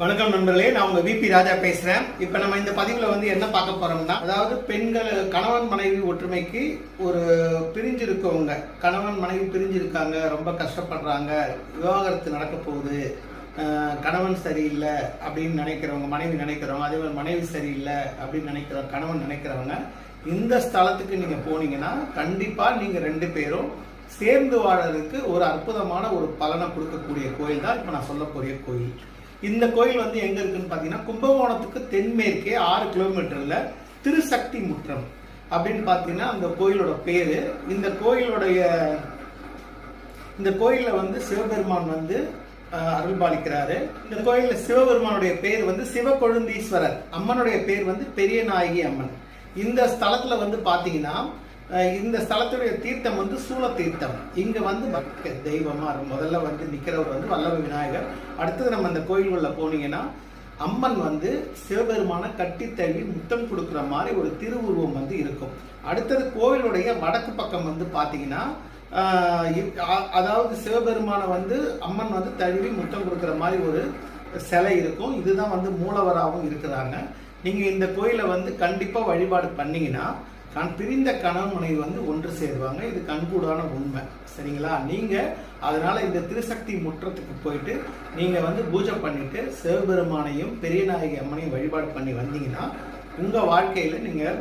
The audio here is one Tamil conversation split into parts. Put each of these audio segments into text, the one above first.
வணக்கம் நண்பர்களே, நான் உங்க விபி ராஜா பேசுறேன். இப்ப நம்ம இந்த பதிவுல என்ன பார்க்க போறோம்னா, அதாவது பெண்கள் கணவன் மனைவி ஒற்றுமைக்கு ஒரு பிரிஞ்சிருக்கவங்க, கணவன் மனைவி பிரிஞ்சிருக்காங்க, ரொம்ப கஷ்டப்படுறாங்க, விவாகரத்து நடக்க போகுது, கணவன் சரியில்லை அப்படின்னு நினைக்கிறவங்க, மனைவி நினைக்கிறவங்க, அதே மாதிரி மனைவி சரியில்லை அப்படின்னு நினைக்கிறவங்க, கணவன் நினைக்கிறவங்க இந்த ஸ்தலத்துக்கு நீங்க போனீங்கன்னா கண்டிப்பா நீங்க ரெண்டு பேரும் சேர்ந்து வாழறதுக்கு ஒரு அற்புதமான ஒரு பலனை கொடுக்கக்கூடிய கோயில் தான் இப்ப நான் சொல்ல போறிய கோயில். இந்த கோயில் எங்க இருக்குன்னு பாத்தீங்கன்னா, கும்பகோணத்துக்கு தென்மேற்கே 6 கிலோமீட்டர்ல திருசக்தி முற்றம் அப்படின்னு பாத்தீங்கன்னா அந்த கோயிலோட பேரு. இந்த கோயில்ல சிவபெருமான் அருள்பாலிக்கிறாரு. இந்த கோயில்ல சிவபெருமானுடைய பேர் சிவகொழுந்தீஸ்வரர், அம்மனுடைய பேர் பெரியநாயகி அம்மன். இந்த ஸ்தலத்துல பாத்தீங்கன்னா இந்த ஸ்தலத்துடைய தீர்த்தம் சூல தீர்த்தம். இங்க பக்த தெய்வமா முதல்ல நிக்கிறவர் வல்லப விநாயகர். அடுத்தது நம்ம இந்த கோயில்குள்ள போனீங்கன்னா அம்மன் சிவபெருமான கட்டி தழுவி முத்தம் கொடுக்குற மாதிரி ஒரு திருவுருவம் இருக்கும். அடுத்தது கோயிலுடைய வடக்கு பக்கம் பாத்தீங்கன்னா அதாவது சிவபெருமான அம்மன் தழுவி முத்தம் கொடுக்குற மாதிரி ஒரு சிலை இருக்கும். இதுதான் மூலவராகவும் இருக்கிறாங்க. நீங்க இந்த கோயிலை கண்டிப்பா வழிபாடு பண்ணீங்கன்னா பிரிந்த கணவன் மனைவி ஒன்று சேருவாங்க. இது கண்கூடான உண்மை, சரிங்களா? நீங்க அதனால இந்த திருசக்தி முற்றத்துக்கு போயிட்டு நீங்க பூஜை பண்ணிட்டு சிவபெருமானையும் பெரியநாயகி அம்மனையும் வழிபாடு பண்ணி வந்தீங்கன்னா உங்க வாழ்க்கையில நீங்க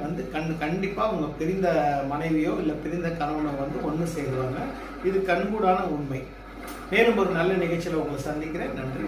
கண்டிப்பா உங்க பிரிந்த மனைவியோ இல்ல பிரிந்த கணவனோ ஒன்று சேருவாங்க. இது கண்கூடான உண்மை. மேலும் ஒரு நல்ல நிகழ்ச்சியில உங்களை சந்திக்கிறேன். நன்றி.